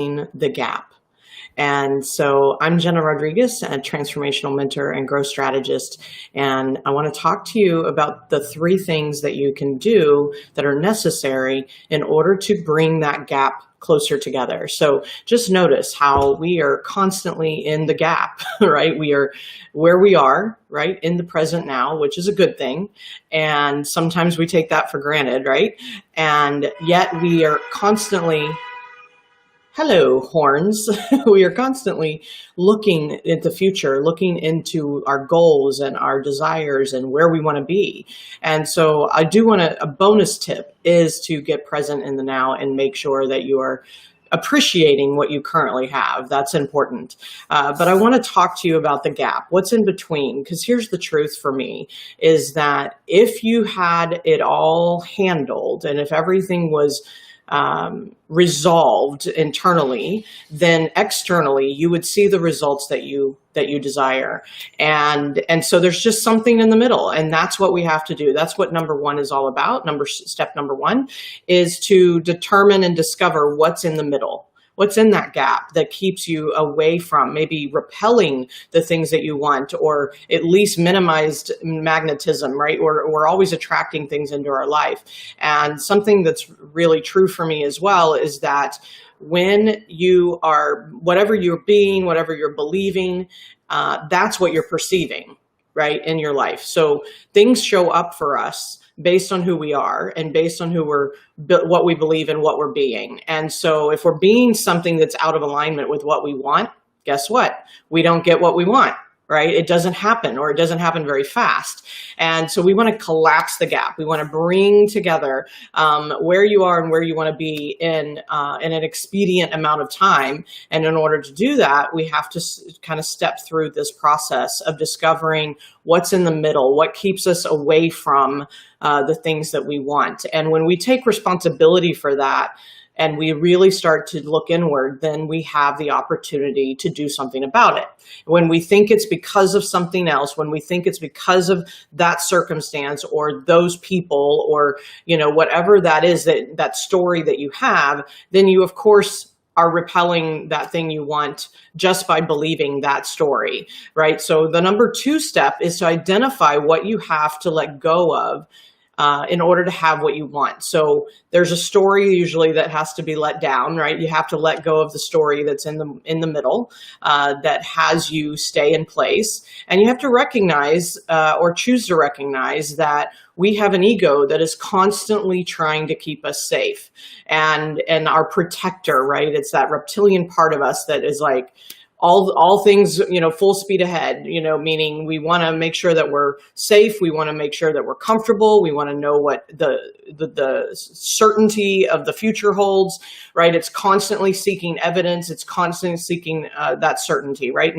the gap. And so I'm Jena Rodriguez, a transformational mentor and growth strategist. And I want to talk to you about the 3 things that you can do that are necessary in order to bring that gap closer together. So just notice how we are constantly in the gap, right? We are where we are, right? In the present now, which is a good thing. And sometimes we take that for granted, right? And yet we are constantly, hello, horns. We are constantly looking at the future, looking into our goals and our desires and where we want to be. And so I do want a bonus tip is to get present in the now and make sure that you are appreciating what you currently have. That's important. But I want to talk to you about the gap. What's in between? Because here's the truth for me is that if you had it all handled and if everything was resolved internally, then externally you would see the results that you desire. And so there's just something in the middle, and that's what we have to do. That's what number 1 is all about. Step number 1 is to determine and discover what's in the middle. What's in that gap that keeps you away from maybe repelling the things that you want, or at least minimized magnetism, right? We're always attracting things into our life. And something that's really true for me as well is that when you are, whatever you're being, whatever you're believing, that's what you're perceiving, right, in your life. So things show up for us based on who we are and based on what we believe and what we're being. And so if we're being something that's out of alignment with what we want, guess what? We don't get what we want, right? It doesn't happen, or it doesn't happen very fast. And so we want to collapse the gap. We want to bring together where you are and where you want to be in an expedient amount of time. And in order to do that, we have to kind of step through this process of discovering what's in the middle, what keeps us away from the things that we want. And when we take responsibility for that, and we really start to look inward, then we have the opportunity to do something about it. When we think it's because of something else, when we think it's because of that circumstance or those people or, whatever that is, that story that you have, then you, of course, are repelling that thing you want just by believing that story, right? So the number 2 step is to identify what you have to let go of in order to have what you want. So there's a story usually that has to be let down, right? You have to let go of the story that's in the middle that has you stay in place. And you have to recognize or choose to recognize that we have an ego that is constantly trying to keep us safe and our protector, right? It's that reptilian part of us that is like, all things, full speed ahead, meaning we want to make sure that we're safe. We want to make sure that we're comfortable. We want to know what the certainty of the future holds, right? It's constantly seeking evidence. It's constantly seeking that certainty, right?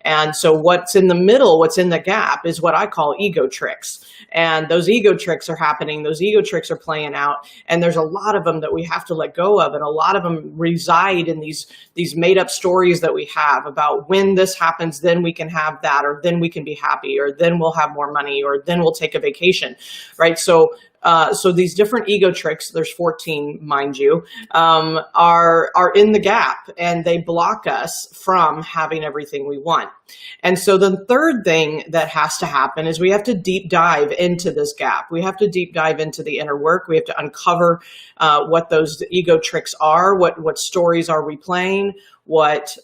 And so what's in the middle, what's in the gap is what I call ego tricks. And those ego tricks are happening. Those ego tricks are playing out. And there's a lot of them that we have to let go of. And a lot of them reside in these made up stories that we have about when this happens, then we can have that, or then we can be happy, or then we'll have more money, or then we'll take a vacation, right? So these different ego tricks, there's 14, mind you, are in the gap, and they block us from having everything we want. And so the third thing that has to happen is we have to deep dive into this gap. We have to deep dive into the inner work. We have to uncover what those ego tricks are, what stories are we playing, what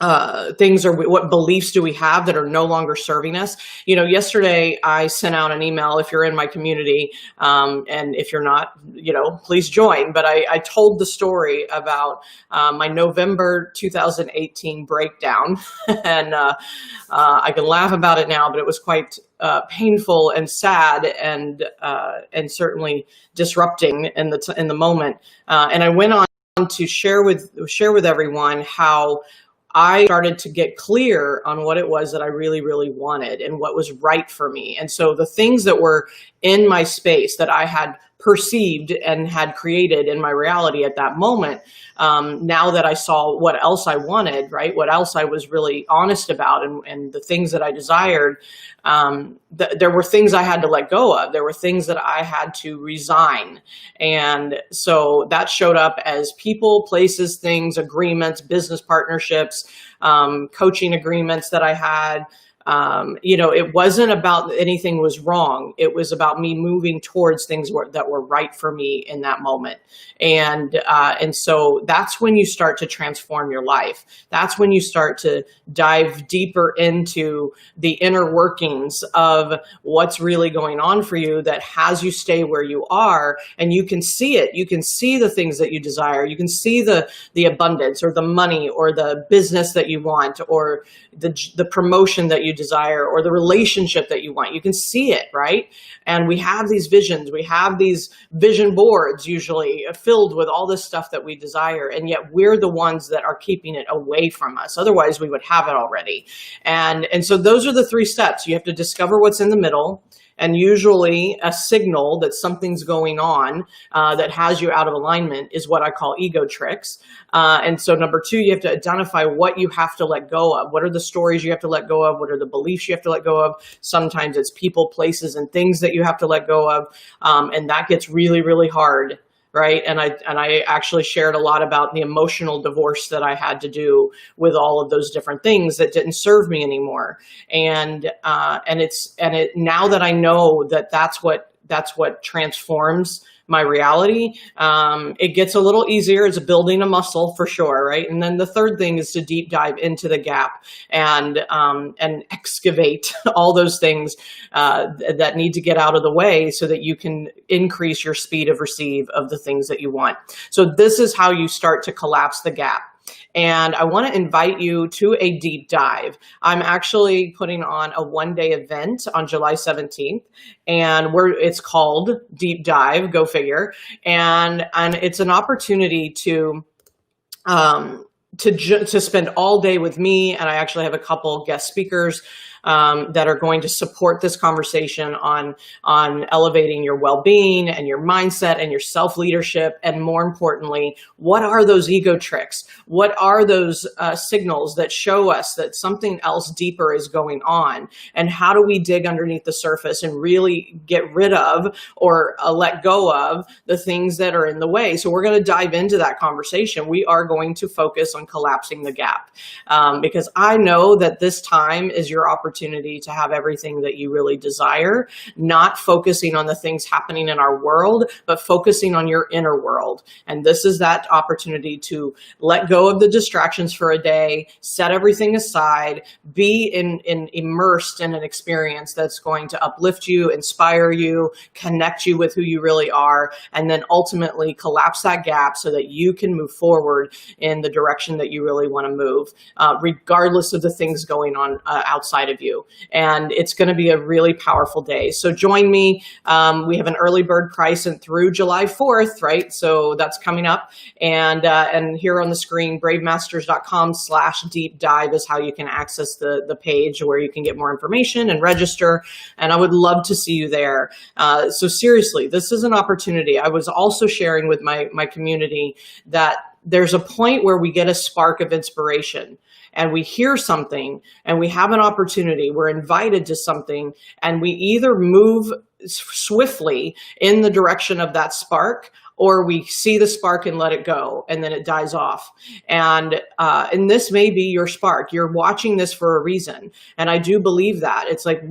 what beliefs do we have that are no longer serving us? Yesterday I sent out an email, if you're in my community, and if you're not, please join. But I told the story about my November 2018 breakdown, and I can laugh about it now, but it was quite painful and sad and certainly disrupting in the moment. And I went on to share with everyone how I started to get clear on what it was that I really, really wanted and what was right for me. And so the things that were in my space that I had perceived and had created in my reality at that moment. Now that I saw what else I wanted, right? What else I was really honest about, and the things that I desired, there were things I had to let go of. There were things that I had to resign. And so that showed up as people, places, things, agreements, business partnerships, coaching agreements that I had. It wasn't about anything was wrong. It was about me moving towards things that were right for me in that moment. And so that's when you start to transform your life. That's when you start to dive deeper into the inner workings of what's really going on for you that has you stay where you are. And you can see it. You can see the things that you desire. You can see the abundance or the money or the business that you want or the promotion that you desire or the relationship that you want. You can see it, right? And we have these visions. We have these vision boards usually filled with all this stuff that we desire. And yet we're the ones that are keeping it away from us. Otherwise we would have it already. And so those are the 3 steps. You have to discover what's in the middle. And usually a signal that something's going on that has you out of alignment is what I call ego tricks. And so number 2, you have to identify what you have to let go of. What are the stories you have to let go of? What are the beliefs you have to let go of? Sometimes it's people, places, and things that you have to let go of. And that gets really, really hard. Right. And I actually shared a lot about the emotional divorce that I had to do with all of those different things that didn't serve me anymore. And now that I know that that's what transforms my reality, it gets a little easier. It's building a muscle for sure, right? And then the third thing is to deep dive into the gap and excavate all those things that need to get out of the way so that you can increase your speed of receive of the things that you want. So this is how you start to collapse the gap. And I want to invite you to a deep dive. I'm actually putting on a 1-day event on July 17th, and it's called Deep Dive, go figure. And it's an opportunity to spend all day with me. And I actually have a couple guest speakers that are going to support this conversation on elevating your well-being and your mindset and your self-leadership. And more importantly, what are those ego tricks? What are those signals that show us that something else deeper is going on? And how do we dig underneath the surface and really get rid of or let go of the things that are in the way? So we're going to dive into that conversation. We are going to focus on collapsing the gap because I know that this time is your opportunity to have everything that you really desire, not focusing on the things happening in our world, but focusing on your inner world. And this is that opportunity to let go of the distractions for a day, set everything aside, be immersed in an experience that's going to uplift you, inspire you, connect you with who you really are, and then ultimately collapse that gap so that you can move forward in the direction that you really want to move, regardless of the things going on outside of you. And it's going to be a really powerful day. So join me. We have an early bird price and through July 4th, right? So that's coming up. And here on the screen, bravemasters.com/deep dive is how you can access the page where you can get more information and register. And I would love to see you there. So seriously, this is an opportunity. I was also sharing with my community that there's a point where we get a spark of inspiration and we hear something and we have an opportunity, we're invited to something, and we either move swiftly in the direction of that spark, or we see the spark and let it go, and then it dies off. And this may be your spark. You're watching this for a reason. And I do believe that. It's like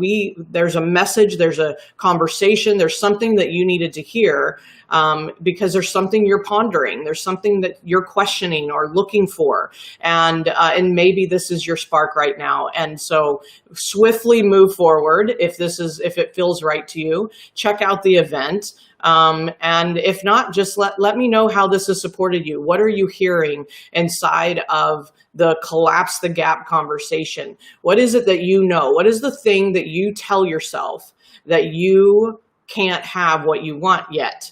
there's a message, there's a conversation, there's something that you needed to hear because there's something you're pondering. There's something that you're questioning or looking for. And maybe this is your spark right now. And so swiftly move forward if it feels right to you. Check out the event. And if not, just let me know how this has supported you. What are you hearing inside of the collapse the gap conversation? What is it that you know? What is the thing that you tell yourself that you can't have what you want yet?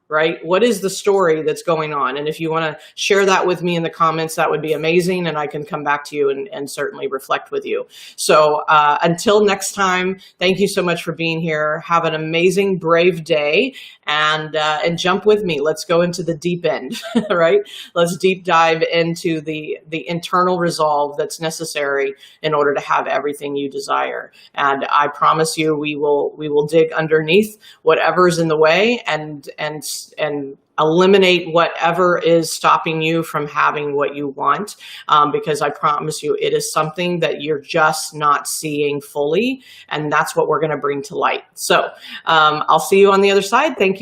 right? What is the story that's going on? And if you want to share that with me in the comments, that would be amazing. And I can come back to you and certainly reflect with you. So until next time, thank you so much for being here. Have an amazing, brave day, and jump with me. Let's go into the deep end, right? Let's deep dive into the internal resolve that's necessary in order to have everything you desire. And I promise you, we will dig underneath whatever's in the way and eliminate whatever is stopping you from having what you want, because I promise you, it is something that you're just not seeing fully, and that's what we're going to bring to light. So I'll see you on the other side. Thank you